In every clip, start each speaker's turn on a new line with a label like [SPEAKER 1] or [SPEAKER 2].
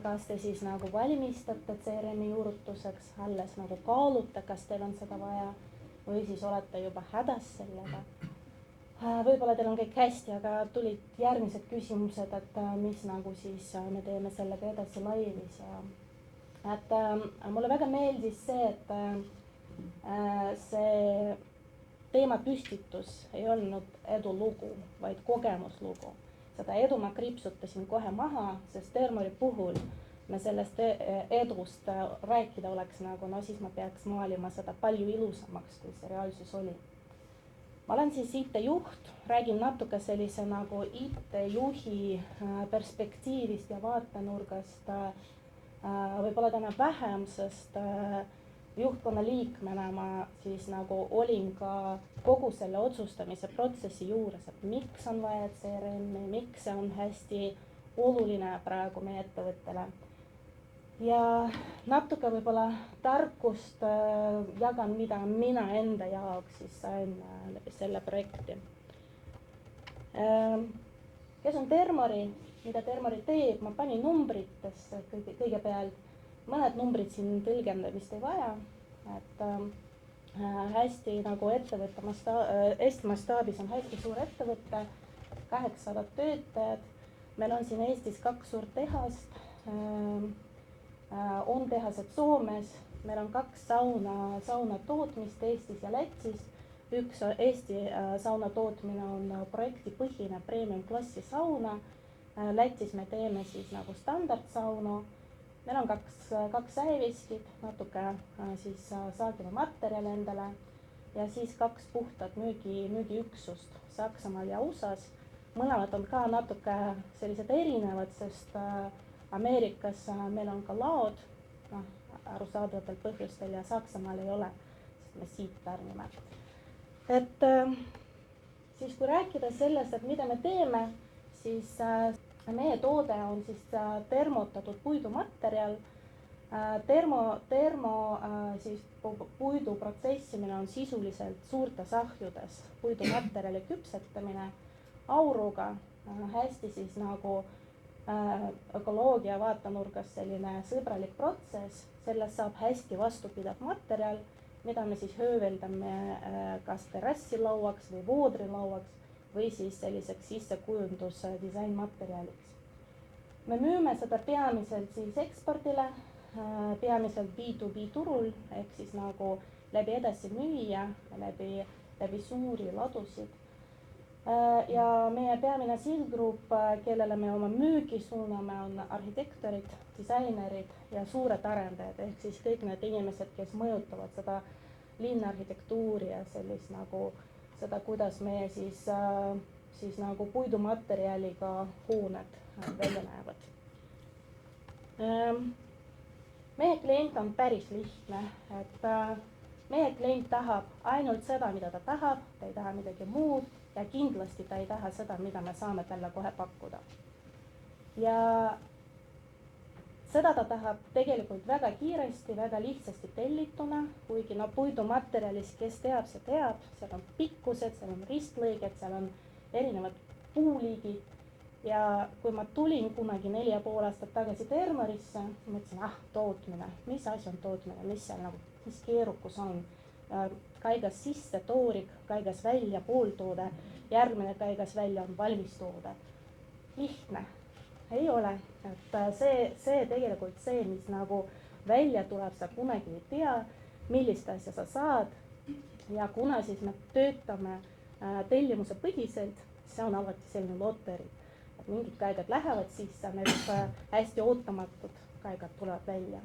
[SPEAKER 1] kas te siis nagu valmistate CRM-i juurutuseks, alles nagu kaalute, kas teil on seda vaja või siis olete juba hädas sellega. Võib-olla teil on kõik hästi, aga tulid järgmised küsimused, et mis nagu siis me teeme sellega edasi laivis ja mulle väga meeldis see, et see teemapüstitus ei olnud edulugu, vaid kogemuslugu. Seda edu ma kriipsutasin kohe maha, sest Termori puhul me sellest edust rääkida oleks nagu, no siis ma peaks maalima seda palju ilusamaks, kui see reaalsus oli. Ma olen siis IT-juht, räägin natuke sellise nagu IT-juhi perspektiivist ja vaatenurgast, võib-olla täna vähem, sest juhtkonna liikmena ma siis nagu olin ka kogu selle otsustamise protsessi juures, et miks on vaja CRM-i, miks see on hästi oluline praegu meie ettevõttele. Ja natuke võib-olla tarkust jagan, mida mina enda jaoks siis sain selle projekti. Kes on Termori, mida Termori teeb, ma panin numbritesse kõigepealt. Mõned numbrid siin tõlgendamist ei vaja, et hästi nagu ettevõtte Eesti mastaabis on hästi suur ettevõtte, 800 töötajad. Meil on siin Eestis 2 suurt tehast, on tehased Soomes, meil on 2 sauna tootmist Eestis ja Lätis. Üks Eesti sauna tootmine on projektipõhine premium klassi sauna. Lätis me teeme siis nagu standardsauna. Meil on 2 säeviskid, natuke siis saagime materjali endale ja siis 2 puhtad müügiüksust Saksamaal ja USAs. Mõlemad on ka natuke sellised erinevad, sest Ameerikas meil on ka laod, arusaadavatel põhjustel ja Saksamaal ei ole, sest me siit tarnime. Et siis kui rääkida sellest, et mida me teeme, siis meie toode on siis termotatud puidumaterjal. Siis puidu protsessimine on sisuliselt suurtes ahjudes puidumaterjali küpsetamine auruga, hästi siis nagu ökoloogia vaatenurgas selline sõbralik protsess. Sellest saab hästi vastupidav materjal, mida me siis hööveldame kas terrassilauaks või voodrilauaks või siis selliseks sissekujundus disainmaterjaliks. Me müüme seda peamiselt siis ekspordile, peamiselt B2B turul, ehk siis nagu läbi edasi müüa, läbi suuri ladusid. Ja meie peamine sihtgrupp, kellele me oma müügi suuname, on arhitektorid, disainerid ja suured arendajad, ehk siis kõik need inimesed, kes mõjutavad seda linnaarhitektuuri ja sellist nagu seda, kuidas meie siis nagu puidumaterjaliga hooned välja näevad. Meie klient on päris lihtne, et meie klient tahab ainult seda, mida ta tahab, ta ei taha midagi muud ja kindlasti ta ei taha seda, mida me saame talle kohe pakkuda. Ja seda ta tahab tegelikult väga kiiresti, väga lihtsasti tellituna, kuigi puidumaterjalis, kes teab, see teab, seal on pikkused, seal on ristlõiged, seal on erinevad puuliigid. Ja kui ma tulin kunagi 4,5 aastat tagasi Termorisse, mõtlesin, tootmine, mis asi on tootmine, mis seal nagu, mis keerukus on. Kaigas sisse toorik, kaigas välja pooltoode, järgmine kaigas välja on valmistoode. Lihtne ei ole, et see tegelikult see, mis nagu välja tuleb, sa kunagi ei tea, millist asja sa saad ja kuna siis me töötame tellimuse põhiselt, see on alati selline loteri, et mingid kaigad lähevad sisse, need hästi ootamatud kaigad tulevad välja.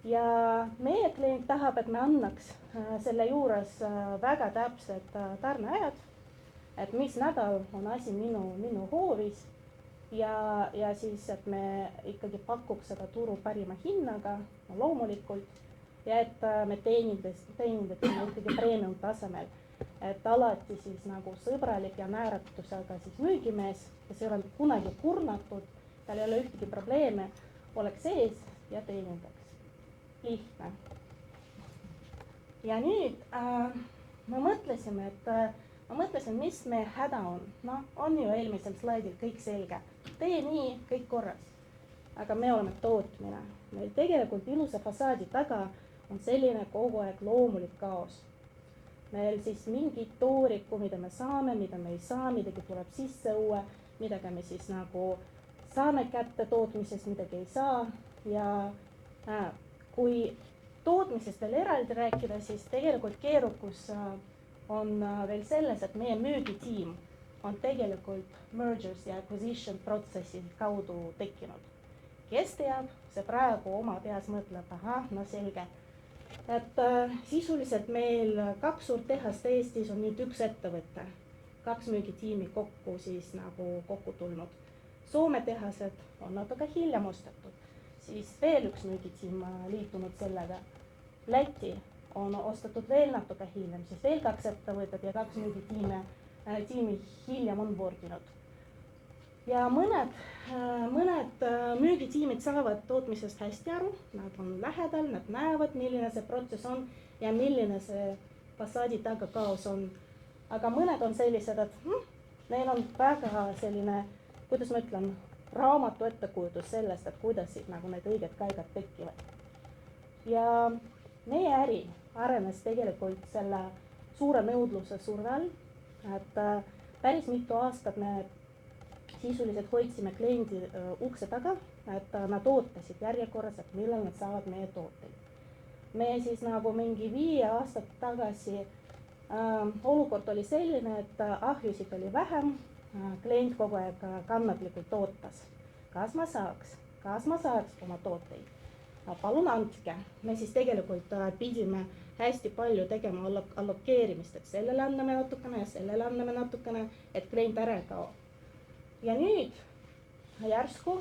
[SPEAKER 1] Ja meie klient tahab, et me annaks selle juures väga täpsed tarneajad, et mis nädal on asi minu hoovis ja siis, et me ikkagi pakuks seda turu parima hinnaga, loomulikult, ja et me teenindaksime ikkagi premium tasemel, et alati siis nagu sõbralik ja määratusega siis müügimees, kes ei ole kunagi kurnatud, tal ei ole ühtegi probleeme, oleks ees ja teenindaks. Lihtne. Ja nüüd me mõtlesime, mis meie häda on. No, on ju eelmisel slaidil kõik selge. Tee nii, kõik korras. aga me oleme tootmine. Meil tegelikult ilusa fassaadi taga on selline kogu aeg loomulik kaos. Meil siis mingi tooriku, mida me saame, mida me ei saa, midagi tuleb sisse uue, midagi me siis nagu saame kätte tootmisest, midagi ei saa. Ja kui tootmisest veel eraldi rääkida, siis tegelikult keerukus on veel selles, et meie müügitiim on tegelikult mergers ja acquisition protsessi kaudu tekkinud. Kes teab, see praegu oma peas mõtleb, ahah, no selge. Et sisuliselt meil 2 suurt tehast Eestis on nüüd üks ettevõte, 2 müügitiimi kokku siis nagu kokku tulnud. Soome tehased on natuke hiljem ostetud, siis veel üks müügitiim liitunud sellega. Läti on ostetud veel natuke hiljem, siis veel 2 ettevõtet ja 2 müügitiimi hiljem on boardinud. Ja mõned müügitiimid saavad tootmisest hästi aru, nad on lähedal, nad näevad, milline see protsess on ja milline see fassaadi taga kaos on. Aga mõned on sellised, et neil on väga selline, kuidas ma ütlen, raamatu ettekujutus sellest, et kuidas nagu need õiged käigad tekivad. Ja meie äri arenes tegelikult selle suure nõudluse surve all, et päris mitu aastat me sisuliselt hoidsime kliendi ukse taga, et nad ootasid järjekorras, et millal nad saavad meie tooteid. Me siis nagu mingi 5 aastat tagasi olukord oli selline, et ahjusid oli vähem, klient kogu aeg kannatlikult ootas. Kas ma saaks oma tooteid? Palun andke. Me siis tegelikult pidime hästi palju tegema allokeerimist, et sellele anname natukene ja sellele anname natukene, et klient ära kao. Ja nüüd järsku,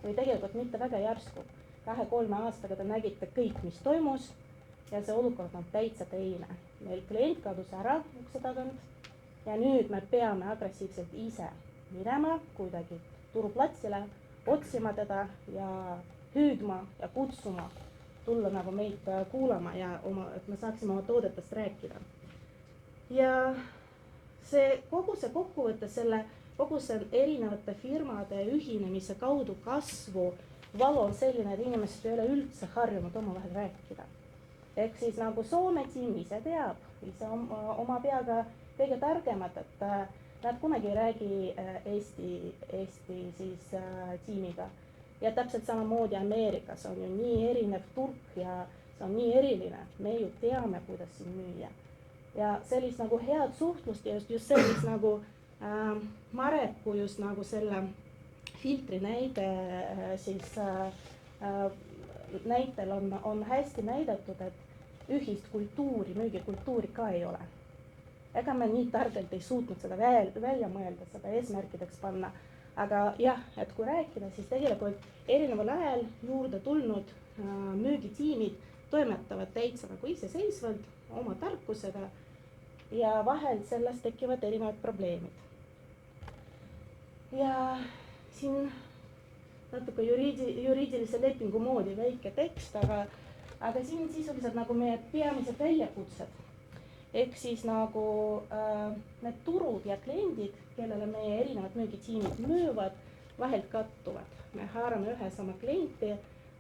[SPEAKER 1] või tegelikult mitte väga järsku, 2-3 aastaga te nägite kõik, mis toimus ja see olukord on täitsa teine. Meil klient kadus ära ukse tagant ja nüüd me peame agressiivselt ise minema kuidagi turuplatsile, otsima teda ja hüüdma ja kutsuma, tulla nagu meid kuulama ja et me saaksime oma toodetest rääkida. Ja kogu see kokkuvõte kogu see erinevate firmade ühinemise kaudu kasvu valu on selline, et inimesed ei ole üldse harjunud omavahel rääkida. Ehk siis nagu Soome tiim ise teab, ise oma peaga kõige targemad, et nad kunagi ei räägi Eesti siis tiimiga. Ja täpselt samamoodi Ameerikas on ju nii erinev turg ja see on nii eriline, me ju teame, kuidas siin müüa. Ja sellist nagu head suhtlust ja just sellist nagu Mareku just nagu selle filtri näide siis näitel on hästi näidatud, et ühist kultuuri, müügikultuuri ka ei ole. Ega me nii targalt ei suutnud seda välja mõelda, seda eesmärkideks panna. Aga jah, et kui rääkida, siis tegelikult erineval ajal juurde tulnud müügitiimid toimetavad täitsa nagu iseseisvalt oma tarkusega ja vahel sellest tekivad erinevad probleemid. Ja siin natuke juriidilise lepingu moodi väike tekst, aga siin sisuliselt nagu meie peamised väljakutsed. Ehk siis nagu need turud ja kliendid, kellele meie erinevad müügitiimid müüvad, vahelt kattuvad. Me haarame ühe sama klienti,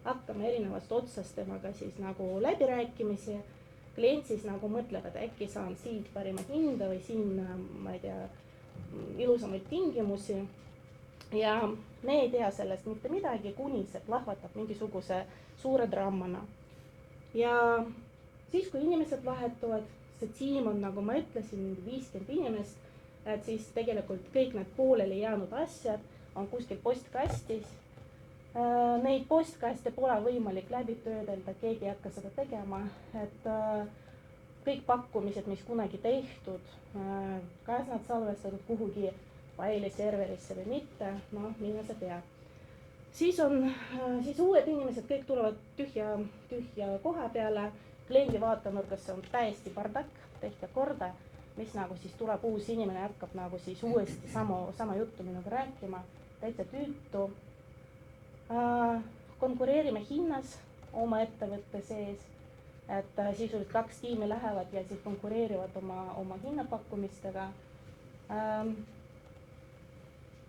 [SPEAKER 1] hakkame erinevast otsast temaga siis nagu läbirääkimisi. Klient siis nagu mõtleb, et äkki saan siit parima hinda või siin, ma ei tea, ilusamaid tingimusi. Ja me ei tea sellest mitte midagi, kuni see plahvatab mingisuguse suure drammana. Ja siis, kui inimesed vahetuvad, see tiim on, nagu ma ütlesin, 50 inimest, et siis tegelikult kõik need pooleli jäänud asjad on kuskil postkastis. Neid postkaste pole võimalik läbi töödelda, keegi ei hakka seda tegema, et kõik pakkumised, mis kunagi tehtud, kas nad salvestatud kuhugi faili serverisse või mitte, mine sa tea. Siis uued inimesed kõik tulevad tühja koha peale, kliendi vaatenurgas on täiesti bardak, tehke korda, mis nagu siis tuleb uus inimene, hakkab nagu siis uuesti sama juttu minuga rääkima, täitsa tüütu. Konkureerime hinnas oma ettevõtte sees, et sisuliselt 2 tiimi lähevad ja siis konkureerivad oma hinnapakkumistega.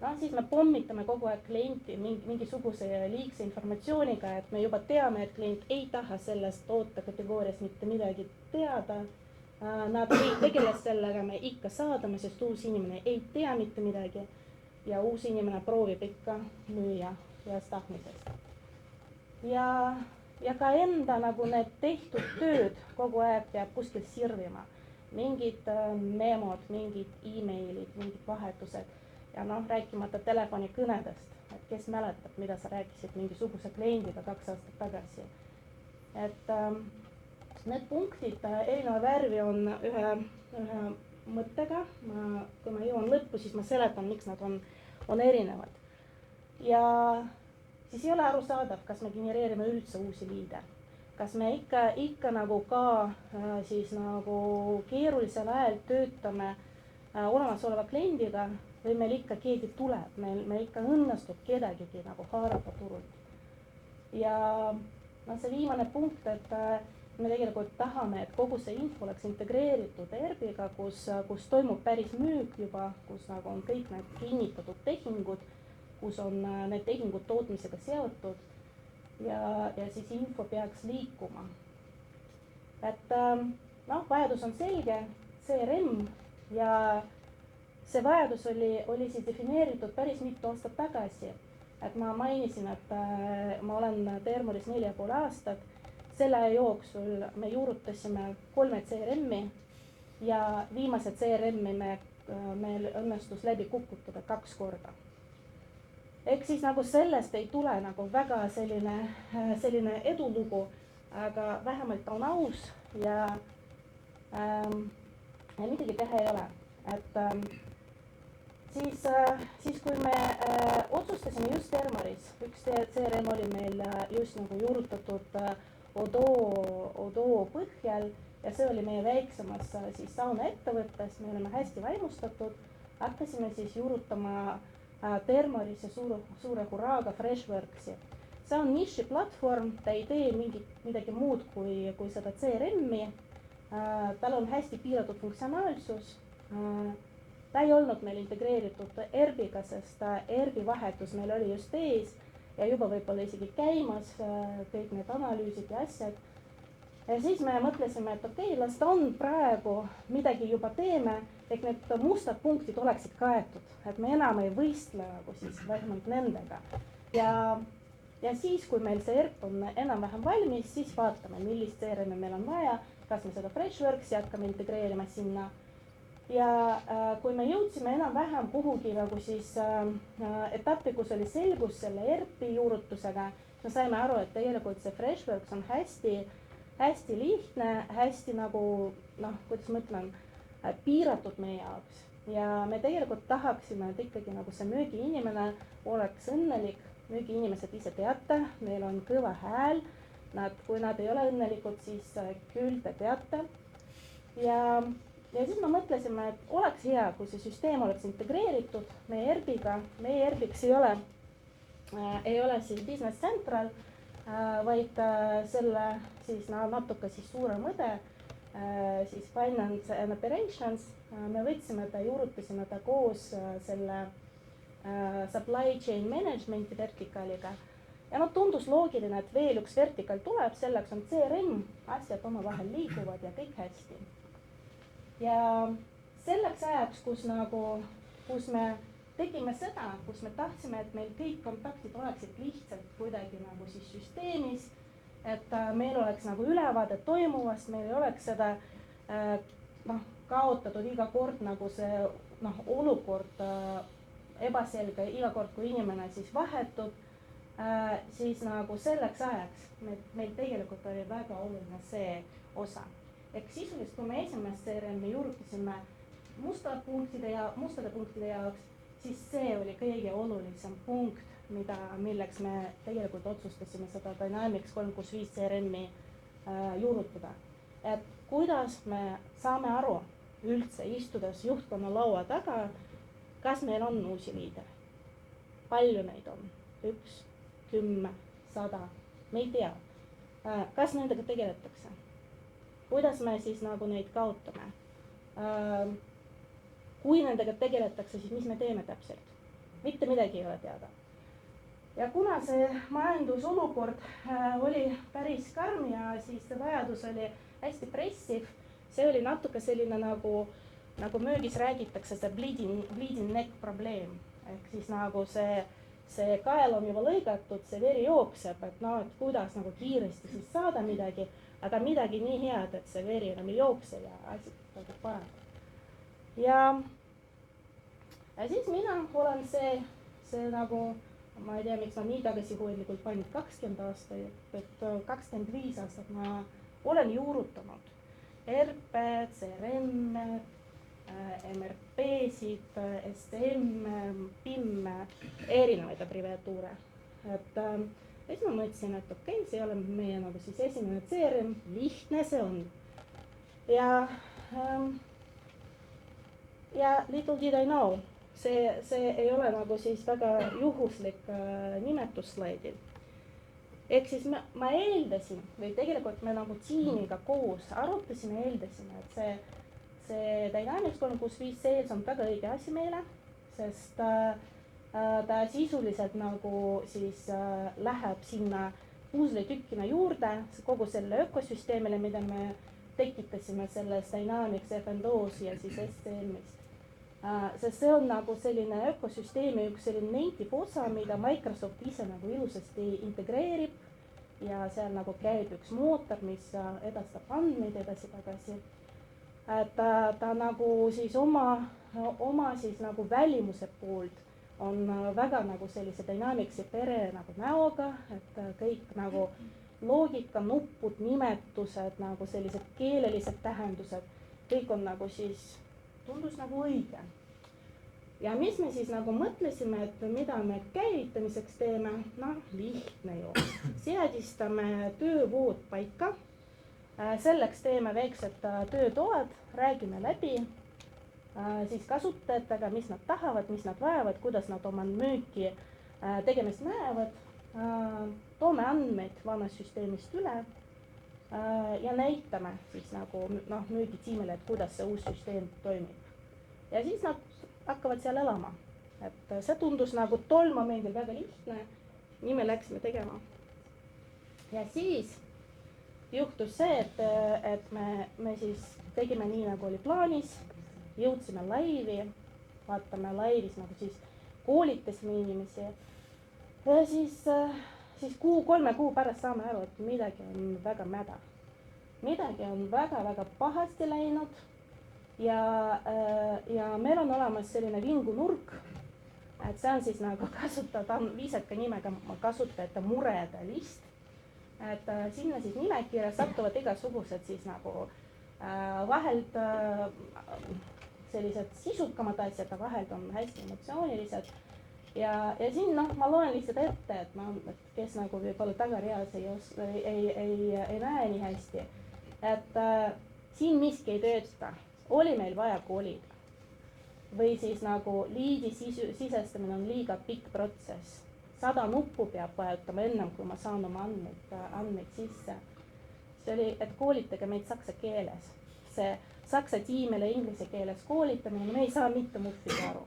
[SPEAKER 1] noh, siis me pommitame kogu aeg klienti mingisuguse liigse informatsiooniga, et me juba teame, et klient ei taha sellest tootekategooriast mitte midagi teada. Nad ei tegele sellega, me ikka saadame, sest uus inimene ei tea mitte midagi ja uus inimene proovib ikka müüa ja tahtmisest. Ja ka enda nagu need tehtud tööd kogu aeg peab kuskil sirvima. Mingid memod, mingid emailid, mingid vahetused ja noh, rääkimata telefonikõnedest, et kes mäletab, mida sa rääkisid mingisuguse kliendiga 2 aastat tagasi. Et need punktid erineva värvi on ühe mõttega, kui ma jõuan lõppu, siis ma seletan, miks nad on erinevad. Ja siis ei ole arusaadav, kas me genereerime üldse uusi liide. Kas me ikka nagu ka siis nagu keerulisel ajal töötame olemasoleva kliendiga või meil ikka keegi tuleb, meil ikka õnnestub kedagigi nagu haarata turult. Ja no see viimane punkt, et me tegelikult tahame, et kogu see info oleks integreeritud ERP-iga, kus toimub päris müük juba, kus nagu on kõik need kinnitatud tehingud, kus on need tehingud tootmisega seotud ja siis info peaks liikuma. Et noh, vajadus on selge, CRM ja see vajadus oli siis defineeritud päris mitu aastat tagasi. Et ma mainisin, et ma olen Thermoris 4,5 aastat. Selle jooksul me juurutasime 3 CRM-i ja viimased CRM-i meil õnnestus läbi kukutada 2 korda. Ehk siis nagu sellest ei tule nagu väga selline edulugu, aga vähemalt on aus ja midagi teha ei ole. Et siis kui me otsustasime just Thermoris, üks CRM oli meil just nagu juurutatud Odoo põhjal ja see oli meie väiksemas siis sauna ettevõttes, me oleme hästi vaimustatud, hakkasime siis juurutama Thermoris ja suure hurraaga Freshworksi. See on niši platvorm, ta ei tee midagi muud kui seda CRM-i, tal on hästi piiratud funktsionaalsus, ta ei olnud meil integreeritud ERP-iga, sest ERP-i vahetus meil oli just ees ja juba võib-olla isegi käimas kõik need analüüsid ja asjad. Ja siis me mõtlesime, et okei, las ta on praegu, midagi juba teeme, et need mustad punktid oleksid kaetud, et me enam ei võistle nagu siis vähemalt nendega. Ja siis, kui meil see ERP on enam-vähem valmis, siis vaatame, millist CRM meil on vaja, kas me seda Freshworksi hakkame integreerima sinna. Ja kui me jõudsime enam-vähem kuhugi nagu siis etappi, kus oli selgus selle ERP-i juurutusega, me saime aru, et tegelikult see Freshworks on hästi lihtne, hästi nagu, noh, kuidas ma ütlen, piiratud meie jaoks. Ja me tegelikult tahaksime, et ikkagi nagu see müügiinimene oleks õnnelik. Müügiinimesed ise teate, neil on kõva hääl. Kui nad ei ole õnnelikud, siis küll te teate. Ja siis me mõtlesime, et oleks hea, kui see süsteem oleks integreeritud meie ERP-iga. Meie ERP-iks ei ole siis Business Central, vaid selle siis natuke siis suurem õde, siis Finance and Operations. Me võtsime ta, juurutasime ta koos selle Supply Chain Managementi vertikaaliga. Ja tundus loogiline, et veel üks vertikaal tuleb, selleks on CRM, asjad omavahel liiguvad ja kõik hästi. Ja selleks ajaks, kus me tegime seda, kus me tahtsime, et meil kõik kontaktid oleksid lihtsalt kuidagi nagu siis süsteemis, et meil oleks nagu ülevaade toimuvast, meil ei oleks seda kaotatud iga kord nagu see olukord ebaselge, iga kord, kui inimene siis vahetub, siis nagu selleks ajaks meil tegelikult oli väga oluline see osa. Ehk sisuliselt, kui me esimest CRM-i juurutasime mustade punktide jaoks, siis see oli kõige olulisem punkt, milleks me tegelikult otsustasime seda Dynamics 365 CRM-i juurutada. Et kuidas me saame aru üldse istudes juhtkonna laua taga, kas meil on uusi liidere? Palju neid on? 1, 10, 100? Me ei tea. Kas nendega tegeletakse? Kuidas me siis nagu neid kaotame? Kui nendega tegeletakse, siis mis me teeme täpselt? mitte midagi ei ole teada. Ja kuna see majandusolukord oli päris karm ja siis see vajadus oli hästi pressiv, see oli natuke selline nagu müügis räägitakse see bleeding neck probleem. Ehk siis nagu see kael on juba lõigatud, see veri jookseb, et no, et kuidas nagu kiiresti siis saada midagi, aga midagi nii head, et see veri enam ei jookse ja asi nagu parandab. Ja siis mina olen see nagu, ma ei tea, miks ma nii tagasihoidlikult panin 20 aastat, et 25 aastat ma olen juurutanud RP, CRM, MRP-sid, SM, PIM, erinevaid abreviatuure. Et siis ma mõtlesin, et okei, see ei ole meie nagu siis esimene CRM, lihtne see on. Ja little did I know, see ei ole nagu siis väga juhuslik nimetus slaidil. Ehk siis ma eeldasin, või tegelikult me nagu tiimiga koos arutasime ja eeldasime, et see Dynamics 365 sales on väga õige asi meile, sest ta sisuliselt nagu siis läheb sinna puusletükkina juurde kogu selle ökosüsteemile, mida me tekitasime selles Dynamics F&O-s ja siis SCM-ist. Sest see on nagu selline ökosüsteemi üks selline native osa, mida Microsoft ise nagu ilusasti integreerib ja seal nagu käib üks mootor, mis edastab andmeid edasi-tagasi. Ta nagu siis oma siis nagu välimuse poolt on väga nagu sellise Dynamicsi pere nagu näoga, et kõik nagu loogika, nuppud, nimetused, nagu sellised keelelised tähendused, kõik on nagu siis tundus nagu õige. Ja mis me siis nagu mõtlesime, et mida me käivitamiseks teeme, lihtne ju. Seadistame töövood paika, selleks teeme väiksed töötoad, räägime läbi siis kasutajatega, mis nad tahavad, mis nad vajavad, kuidas nad oma müüki tegemist näevad, toome andmeid vanast süsteemist üle ja näitame siis nagu müügitiimile, et kuidas see uus süsteem toimib. Ja siis nad hakkavad seal elama. Et see tundus nagu tol momendil väga lihtne, nii me läksime tegema. Ja siis juhtus see, et me siis tegime nii, nagu oli plaanis, jõudsime laivi, vaatame laivis nagu siis koolitasime inimesi ja siis 3 kuu pärast saame aru, et midagi on väga mäda. Midagi on väga-väga pahasti läinud ja meil on olemas selline vingunurk, et see on siis nagu kasutada viisaka nimega kasutajate murede list. Et sinna siis nimekirja satuvad igasugused siis nagu vahelt sellised sisukamad asjad, vahelt on hästi emotsioonilised. Ja siin ma loen lihtsalt ette, et kes nagu võib-olla tagareas ei näe nii hästi. Et siin miski ei tööta, oli meil vaja kolida. Või siis nagu liidi sisestamine on liiga pikk protsess. 100 nuppu peab vajutama ennem, kui ma saan oma andmeid sisse. See oli, et koolitage meid saksa keeles. See saksa tiimile inglise keeles koolitamine, me ei saa mitte muhvigi aru.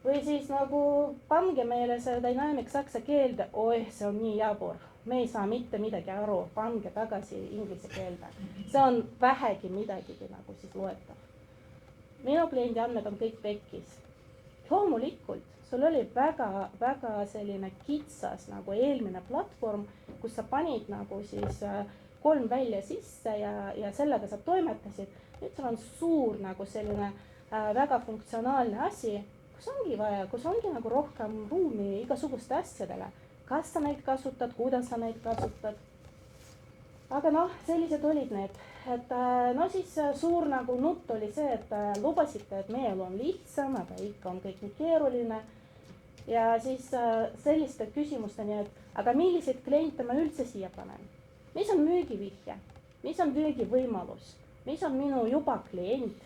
[SPEAKER 1] Või siis nagu pange meile see Dynamics saksa keelde, see on nii jabur, me ei saa mitte midagi aru, pange tagasi inglise keelde. See on vähegi midagigi nagu siis loetav. Minu kliendi andmed on kõik pekkis. Loomulikult, sul oli väga selline kitsas nagu eelmine platvorm, kus sa panid nagu siis 3 välja sisse ja sellega sa toimetasid. Nüüd sul on suur nagu selline väga funktsionaalne asi, kus ongi nagu rohkem ruumi igasuguste asjadele. Kas sa neid kasutad, kuidas sa neid kasutad. Aga sellised olid need. Et siis suur nagu nutt oli see, et lubasite, et meil on lihtsam, aga ikka on kõik nii keeruline. Ja siis selliste küsimusteni, et aga milliseid kliente ma üldse siia panen? Mis on müügivihje? Mis on müügivõimalus? Mis on minu juba klient?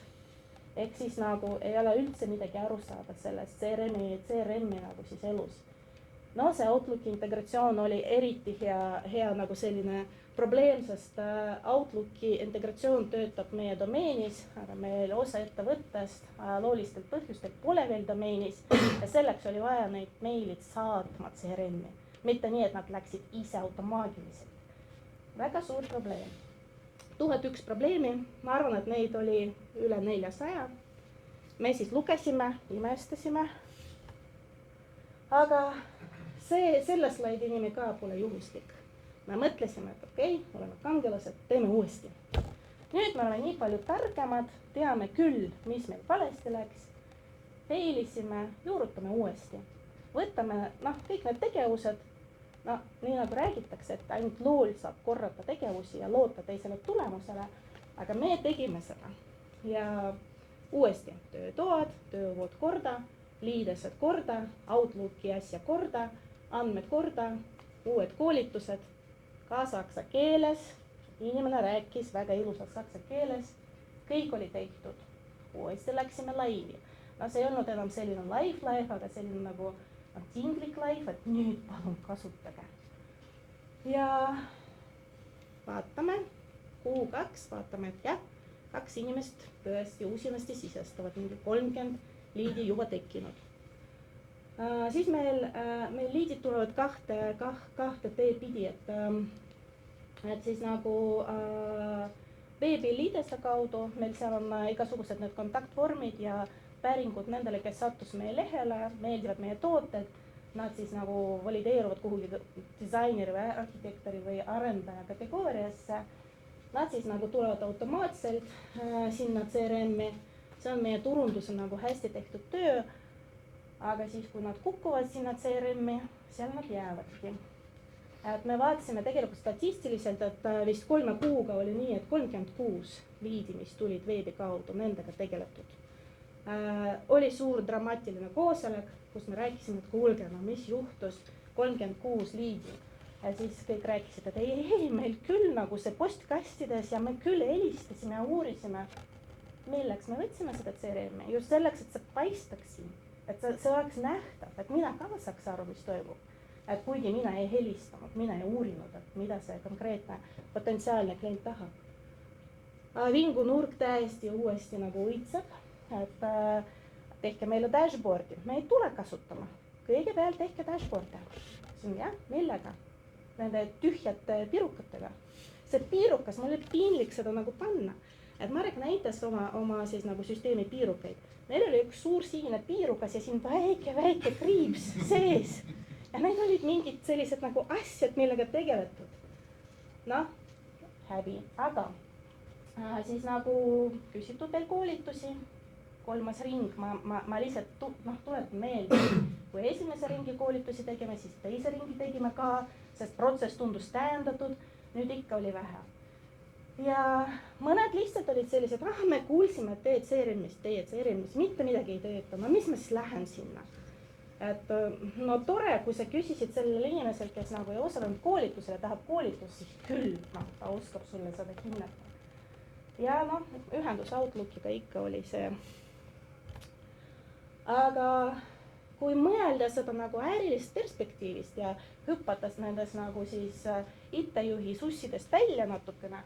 [SPEAKER 1] Ehk siis nagu ei ole üldse midagi aru saada sellest CRM-i nagu siis elus. no see Outlooki integratsioon oli eriti hea nagu selline probleem, sest Outlooki integratsioon töötab meie domeenis, aga meil osa ettevõttest ajaloolistel põhjustel pole veel domeenis ja selleks oli vaja neid meilid saatma CRM-i, mitte nii, et nad läksid ise automaatiliselt. Väga suur probleem. 1001 probleemi, ma arvan, et neid oli üle 400. Me siis lugesime, imestasime, aga selle slaidi nimi ka pole juhuslik. Me mõtlesime, et okei, oleme kangelased, teeme uuesti. Nüüd me oleme nii palju targemad, teame küll, mis meil valesti läks, feilisime, juurutame uuesti. Võtame kõik need tegevused, nii nagu räägitakse, et ainult lool saab korrata tegevusi ja loota teisele tulemusele, aga me tegime seda. Ja uuesti töötoad, töövood korda, liidesed korda, Outlooki asja korda, andmed korda, uued koolitused, ka saksa keeles, inimene rääkis väga ilusalt saksa keeles, kõik oli tehtud, uuesti läksime laivi. See ei olnud enam selline live, aga selline nagu tinglik live, et nüüd palun kasutage. Ja vaatame, Q2, vaatame, et jah, 2 inimest tõesti uusimasti sisestavad, mingi 30 liidi juba tekkinud. Siis meil liidid tulevad kahte teepidi, et siis nagu veebiliideste kaudu, meil seal on igasugused need kontaktvormid ja päringud nendele, kes sattus meie lehele, meeldivad meie tooted, nad siis nagu valideeruvad kuhugi disaineri või arhitektori või arendaja kategooriasse. Nad siis nagu tulevad automaatselt sinna CRM-i, see on meie turunduse nagu hästi tehtud töö, aga siis kui nad kukuvad sinna CRM-i, seal nad jäävadki. Et me vaatasime tegelikult statistiliselt, et vist 3 kuuga oli nii, et 36 liidi, mis tulid veebi kaudu, nendega tegeletud. Oli suur dramaatiline koosolek, kus me rääkisime, et kuulge, mis juhtus, 36 liidi. Ja siis kõik rääkisid, et ei, meil küll nagu see postkastides ja me küll helistasime ja uurisime. Milleks me võtsime seda CRM-i? Just selleks, et see paistaks siin, et see oleks nähtav, et mina ka saaks aru, mis toimub. Et kuigi mina ei helistanud, mina ei uurinud, et mida see konkreetne potentsiaalne klient tahab. Vingunurk täiesti uuesti nagu õitseb, et tehke meile dashboardi, me ei tule kasutama. Kõigepealt tehke dashboardi. See on jah, millega? Nende tühjate piirukatega. See piirukas, mul oli piinlik seda nagu panna. Et Marek näitas oma siis nagu süsteemi piirukaid. Meil oli üks suur sinine piirukas ja siin väike kriips sees. Ja need olid mingid sellised nagu asjad, millega tegeletud. Häbi. Aga siis nagu küsitud veel koolitusi. 3. ring, ma lihtsalt tuletan meelde, kui esimese ringi koolitusi tegime, siis teise ringi tegime ka, sest protsess tundus tähendatud, nüüd ikka oli vähe. Ja mõned lihtsalt olid sellised, me kuulsime, et teed CRM-is, mitte midagi ei teeta, mis ma siis lähen sinna. Et tore, kui sa küsisid sellele inimesel, kes nagu ei osalenud koolitusele, tahab koolitust, siis küll, ta oskab sulle seda hinnata. Ja ühendus Outlookiga ikka oli see. Aga kui mõelda seda nagu ärilist perspektiivist ja hüpatas nendes nagu siis IT-juhi sussidest välja natukene,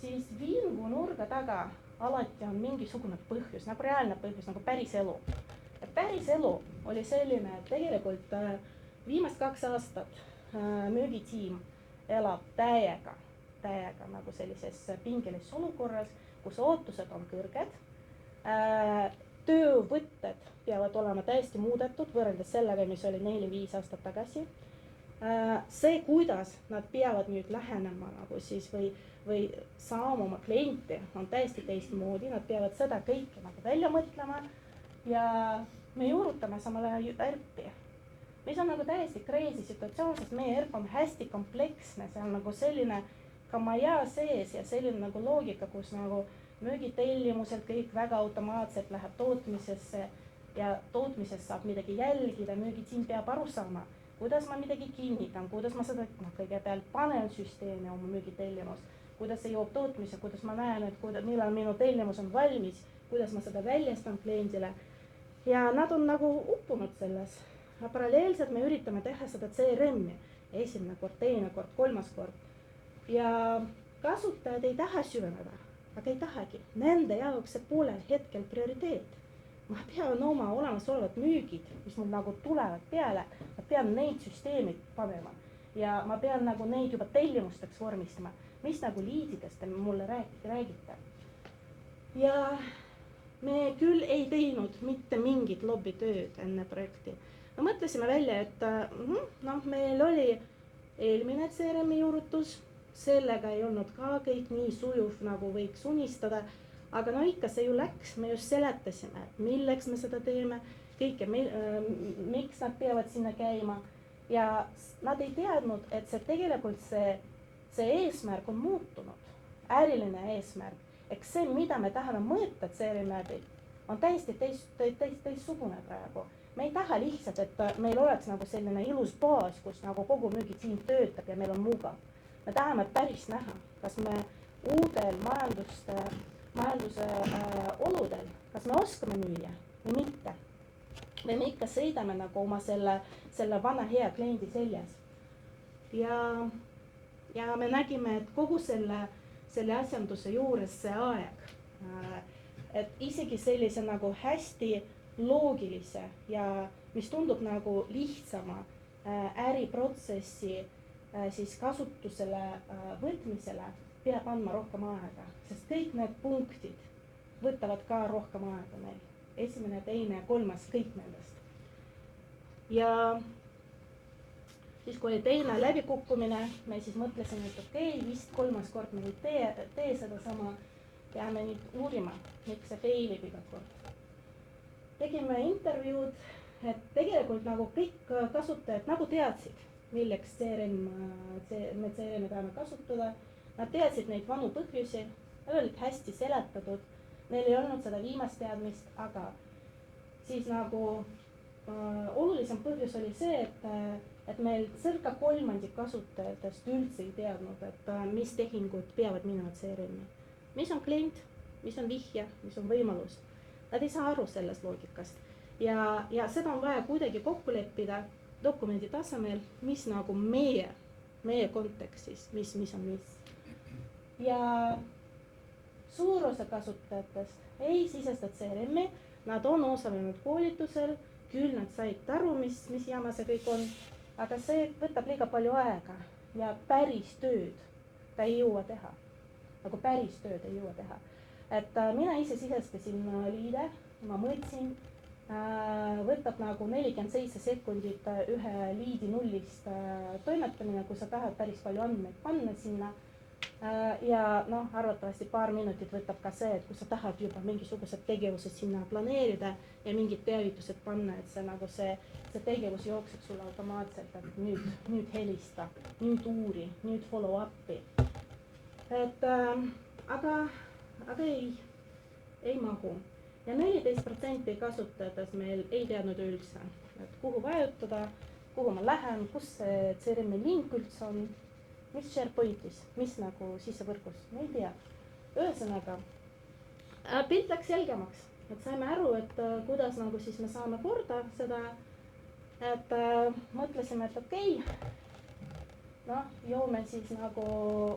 [SPEAKER 1] siis vingunurga taga alati on mingisugune põhjus, nagu reaalne põhjus, nagu päris elu. Ja päris elu oli selline, et tegelikult viimast 2 aastat müügitiim elab täiega nagu sellises pingelises olukorras, kus ootused on kõrged. Töövõtted peavad olema täiesti muudetud võrreldes sellega, mis oli 4-5 aastat tagasi. See, kuidas nad peavad nüüd lähenema nagu siis või saama oma klienti, on täiesti teistmoodi. Nad peavad seda kõike nagu välja mõtlema ja me juurutame samal ajal ERP-i, mis on nagu täiesti crazy situatsioon, sest meie ERP on hästi kompleksne, see on nagu selline kamaja sees ja selline nagu loogika, kus nagu müügitellimuselt kõik väga automaatselt läheb tootmisesse ja tootmisest saab midagi jälgida, müügitiim peab aru saama, kuidas ma midagi kinnitan, kuidas ma seda kõigepealt panen süsteemi oma müügitellimus, kuidas see jõuab tootmise, kuidas ma näen, et millal minu tellimus on valmis, kuidas ma seda väljastan kliendile. Ja nad on nagu uppunud selles. paralleelselt me üritame teha seda CRM-i esimene kord, teine kord, kolmas kord ja kasutajad ei taha süveneda, aga ei tahagi. Nende jaoks see pole hetkel prioriteet. Ma pean oma olemasolevad müügid, mis mul nagu tulevad peale, ma pean neid süsteemid panema ja ma pean nagu neid juba tellimusteks vormistama, mis nagu liididest te mulle räägite. Ja me küll ei teinud mitte mingit lobitööd enne projekti. Me mõtlesime välja, et meil oli eelmine CRM-i juurutus, sellega ei olnud ka kõik nii sujuv, nagu võiks unistada, aga no ikka see ju läks, me just seletasime, milleks me seda teeme, kõike, miks nad peavad sinna käima ja nad ei teadnud, et see tegelikult see eesmärk on muutunud, äriline eesmärk. Eks see, mida me tahame mõõta CRM-i, on täiesti teistsugune praegu. Me ei taha lihtsalt, et meil oleks nagu selline ilus baas, kus nagu kogu müügitiim töötab ja meil on mugav. Me tahame päris näha, kas me uudel majanduse oludel, kas me oskame müüa või mitte. Me ikka sõidame nagu oma selle vana hea kliendi seljas. Ja me nägime, et kogu selle asjanduse juures see aeg, et isegi sellise nagu hästi loogilise ja mis tundub nagu lihtsama äriprotsessi siis kasutusele võtmisele peab andma rohkem aega, sest kõik need punktid võtavad ka rohkem aega meil. Esimene, teine, kolmas, kõik nendest. Ja siis kui oli teine läbikukkumine, me siis mõtlesime, et okei, vist kolmas kord me nüüd tee seda sama, peame nüüd uurima, miks see failib iga kord. Tegime intervjuud, et tegelikult nagu kõik kasutajad nagu teadsid, milleks me CRM-i tahame kasutada. Nad teadsid neid vanu põhjusi, nad olid hästi seletatud, neil ei olnud seda viimast teadmist, aga siis nagu olulisem põhjus oli see, et meil circa kolmandik kasutajatest üldse ei teadnud, et mis tehingud peavad minema CRM-i. Mis on klient, mis on vihje, mis on võimalus. Nad ei saa aru sellest loogikast ja seda on vaja kuidagi kokku leppida dokumendi tasemel, mis nagu meie kontekstis, mis on mis. Ja suur osa kasutajatest ei sisestanud CRM-i, nad on osalenud koolitusel, küll nad said aru, mis jama see kõik on, aga see võtab liiga palju aega ja päris tööd ta ei jõua teha. Nagu päris tööd ei jõua teha. Et mina ise sisestasin liide, ma mõtlesin, võtab nagu 47 sekundit ühe liidi nullist toimetamine, kui sa tahad päris palju andmeid panna sinna. Ja arvatavasti paar minutit võtab ka see, et kui sa tahad juba mingisugused tegevused sinna planeerida ja mingid teavitused panna, et see tegevus jookseb sulle automaatselt, et nüüd helista, nüüd uuri, nüüd follow up'i. Et aga ei mahu. Ja 14% kasutajatest meil ei teadnud üldse, et kuhu vajutada, kuhu ma lähen, kus see CRM-i link üldse on, mis SharePointis, mis nagu sissevõrgus, me ei tea. Ühesõnaga, pilt läks selgemaks, et saime aru, et kuidas nagu siis me saame korda seda, et mõtlesime, et okei, joome siis nagu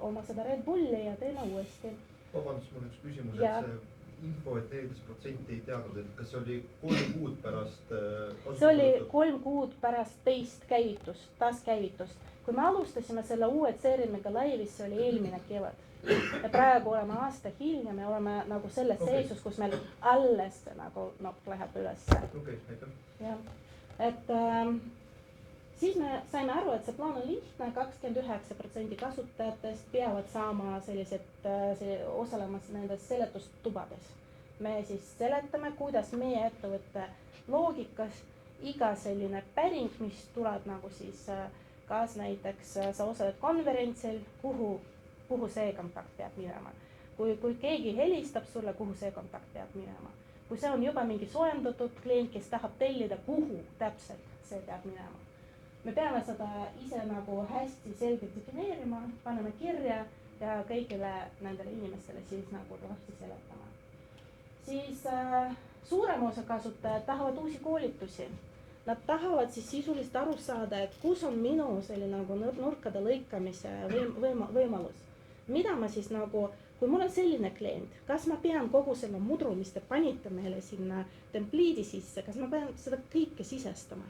[SPEAKER 1] oma seda Red Bulli ja teeme uuesti.
[SPEAKER 2] Vabandust, mul üks küsimus, et see info, et 14% ei teadnud, et kas see oli 3 kuud pärast
[SPEAKER 1] see oli 3 kuud pärast taaskäivitust. Kui me alustasime selle uue CRM-iga laivis, see oli eelmine kevad. Ja praegu oleme aasta hiljem ja oleme nagu selles seisus, kus meil alles nagu läheb üles.
[SPEAKER 2] Okei, aitäh.
[SPEAKER 1] Ja, et siis me saime aru, et see plaan on lihtne, 29% kasutajatest peavad saama osalemas nendes seletustubades. Me siis seletame, kuidas meie ettevõtte loogikas iga selline päring, mis tuleb nagu siis kas näiteks sa osaled konverentsil, kuhu see kontakt peab minema. Kui keegi helistab sulle, kuhu see kontakt peab minema. Kui see on juba mingi soojendatud klient, kes tahab tellida, kuhu täpselt see peab minema. Me peame seda ise nagu hästi selgelt defineerima, paneme kirja ja kõigile nendele inimestele siis nagu lahti seletama. Siis suurem osa kasutajad tahavad uusi koolitusi. nad tahavad siis sisuliselt aru saada, et kus on minu selline nagu nurkade lõikamise võimalus. Mida ma siis nagu, kui mul on selline klient, kas ma pean kogu selle mudru, mis te panite meile sinna templiidi sisse, kas ma pean seda kõike sisestama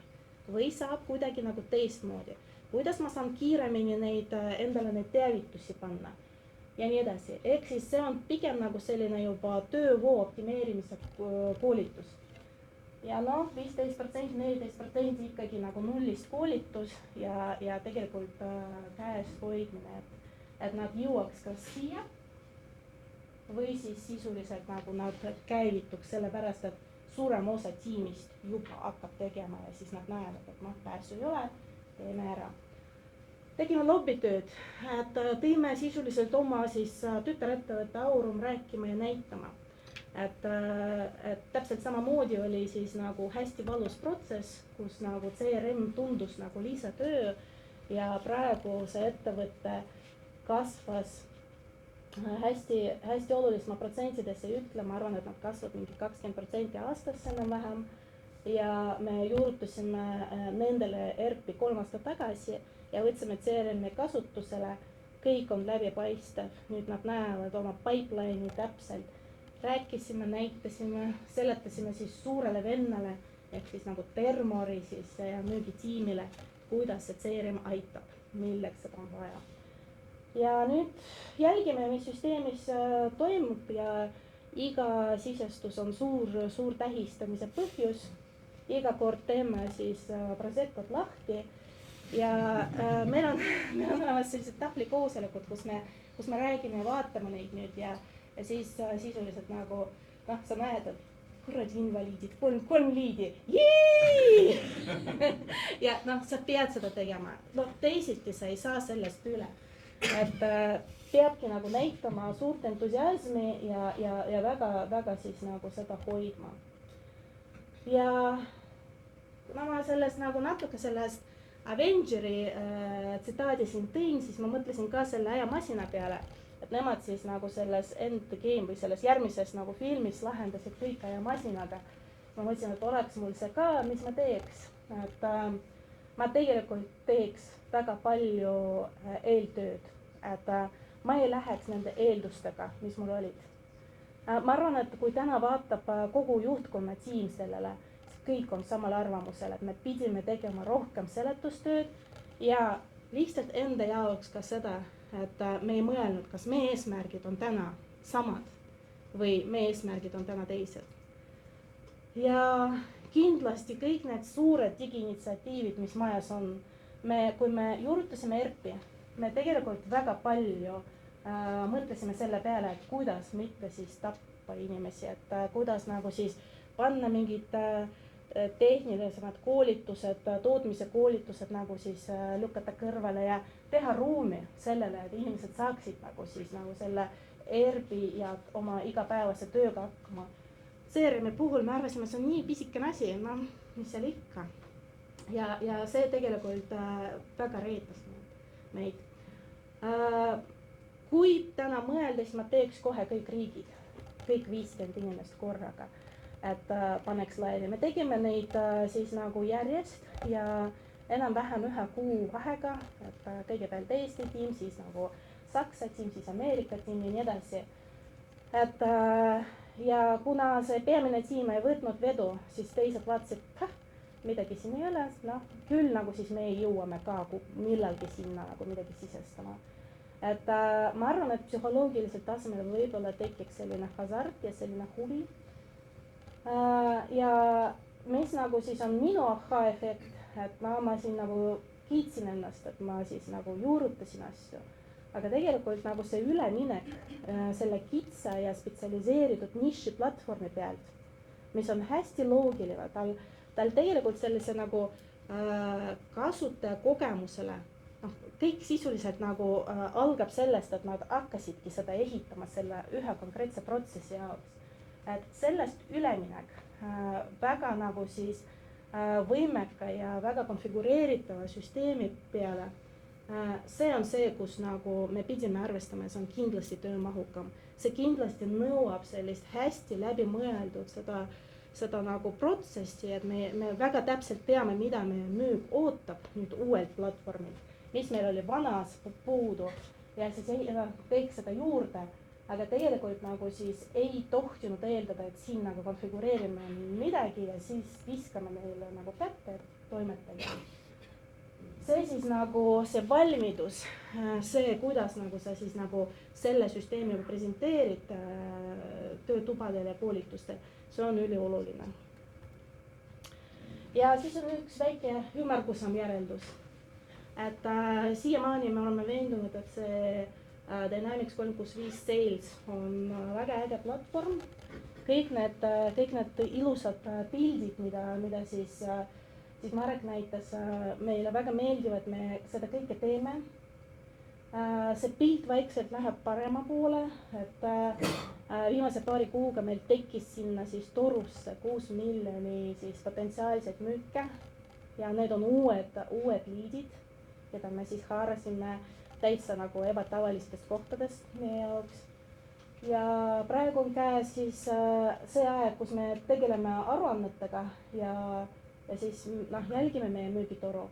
[SPEAKER 1] või saab kuidagi nagu teistmoodi, kuidas ma saan kiiremini endale neid teavitusi panna ja nii edasi. Ehk siis see on pigem nagu selline juba töövoo optimeerimise koolitus. Ja 15%, 14% ikkagi nagu nullist koolitus ja tegelikult käes hoidmine, et nad jõuaks kas siia või siis sisuliselt nagu nad käivituks, sellepärast et suurem osa tiimist juba hakkab tegema ja siis nad näevad, et pääsu ei ole, teeme ära. Tegime lobbytööd, et tõime sisuliselt oma siis tütarettevõtte Aurum rääkima ja näitama. Et täpselt samamoodi oli siis nagu hästi valus protsess, kus nagu CRM tundus nagu lisatöö ja praegu see ettevõte kasvas hästi oluliselt, ma protsentides ei ütle, ma arvan, et nad kasvavad mingi 20% aastas enam-vähem ja me juurutasime nendele ERP-i 3 aastat tagasi ja võtsime CRM-i kasutusele, kõik on läbipaistev, nüüd nad näevad oma pipeline'i täpselt. Rääkisime, näitasime, seletasime siis suurele vennale ehk siis nagu Termori siis ja müügitiimile, kuidas see CRM aitab, milleks seda on vaja. Ja nüüd jälgime, mis süsteemis toimub ja iga sisestus on suur tähistamise põhjus. Iga kord teeme siis prosektot lahti ja meil on olemas sellised tahvlikoosolekud, kus me räägime ja vaatame neid nüüd ja siis sisuliselt nagu, sa näed, et kuradi invaliidid, 3 liidi, ja sa pead seda tegema, teisiti sa ei saa sellest üle, et peabki nagu näitama suurt entusiasmi ja väga siis nagu seda hoidma. Ja ma sellest nagu natuke sellest Avengeri tsitaadi siin tõin, siis ma mõtlesin ka selle ajamasina peale, et nemad siis nagu selles endgame või selles järgmises nagu filmis lahendasid kõik ajamasinaga. Ma mõtlesin, et oleks mul see ka, mis ma teeks. Et ma tegelikult teeks väga palju eeltööd, et ma ei läheks nende eeldustega, mis mul olid. Ma arvan, et kui täna vaatab kogu juhtkonna tiim sellele, kõik on samal arvamusel, et me pidime tegema rohkem seletustööd ja lihtsalt enda jaoks ka seda, et me ei mõelnud, kas meie eesmärgid on täna samad või meie eesmärgid on täna teised. Ja kindlasti kõik need suured digiinitsiatiivid, mis majas on, kui me juurutasime ERP-i, me tegelikult väga palju mõtlesime selle peale, et kuidas mitte siis tappa inimesi, et kuidas nagu siis panna mingid tehnilisemad koolitused, tootmise koolitused nagu siis lükata kõrvale ja teha ruumi sellele, et inimesed saaksid nagu siis nagu selle ERP-i ja oma igapäevase tööga hakkama. CRM-i puhul me arvasime, see on nii pisikene asi, mis seal ikka. Ja see tegelikult väga reetas meid. Kui täna mõeldes ma teeks kohe kõik riigid, kõik 50 inimest korraga, et paneks laiali. Me tegime neid siis nagu järjest ja enam-vähem 1 kuu vahega, et kõigepealt Eesti tiim, siis nagu Saksa tiim, siis Ameerika tiim ja nii edasi. Et ja kuna see peamine tiim ei võtnud vedu, siis teised vaatasid, midagi siin ei ole, küll nagu siis me jõuame ka millalgi sinna nagu midagi sisestama. Et ma arvan, et psühholoogiliselt tasemel võib-olla tekiks selline hasart ja selline huvi. Ja mis nagu siis on minu aha-efekt, et ma siin nagu kiitsin ennast, et ma siis nagu juurutasin asju, aga tegelikult nagu see üleminek selle kitsa ja spetsialiseeritud niši platvormi pealt, mis on hästi loogiline, tal tegelikult sellise nagu kasutaja kogemusele, kõik sisuliselt nagu algab sellest, et nad hakkasidki seda ehitama selle ühe konkreetse protsessi jaoks. Et sellest üleminek väga nagu siis võimeka ja väga konfigureeritava süsteemi peale, see on see, kus nagu me pidime arvestama ja see on kindlasti töömahukam. See kindlasti nõuab sellist hästi läbi mõeldud seda seda nagu protsessi, et me väga täpselt teame, mida meie müük ootab nüüd uuelt platvormilt, mis meil oli vanas puudu ja siis kõik seda juurde, aga tegelikult nagu siis ei tohtinud eeldada, et siin nagu konfigureerime midagi ja siis viskame neile nagu kätte, et toimetage. See siis nagu see valmidus, see, kuidas nagu sa siis nagu selle süsteemi presenteerid töötubadel ja koolitustel, see on ülioluline. Ja siis on üks väike ümmargusam järeldus, et siiamaani me oleme veendunud, et see Dynamics 365 Sales on väga äge platvorm. Kõik need ilusad pildid, mida siis Marek näitas, meile väga meeldivad, me seda kõike teeme. See pilt vaikselt läheb parema poole, et viimase paari kuuga meil tekkis sinna siis torusse 6 miljoni siis potentsiaalseid müüke ja need on uued liidid, keda me siis haarasime täitsa nagu ebatavalistest kohtadest meie jaoks. Ja praegu on käes siis see aeg, kus me tegeleme aruannetega ja siis jälgime meie müügitoru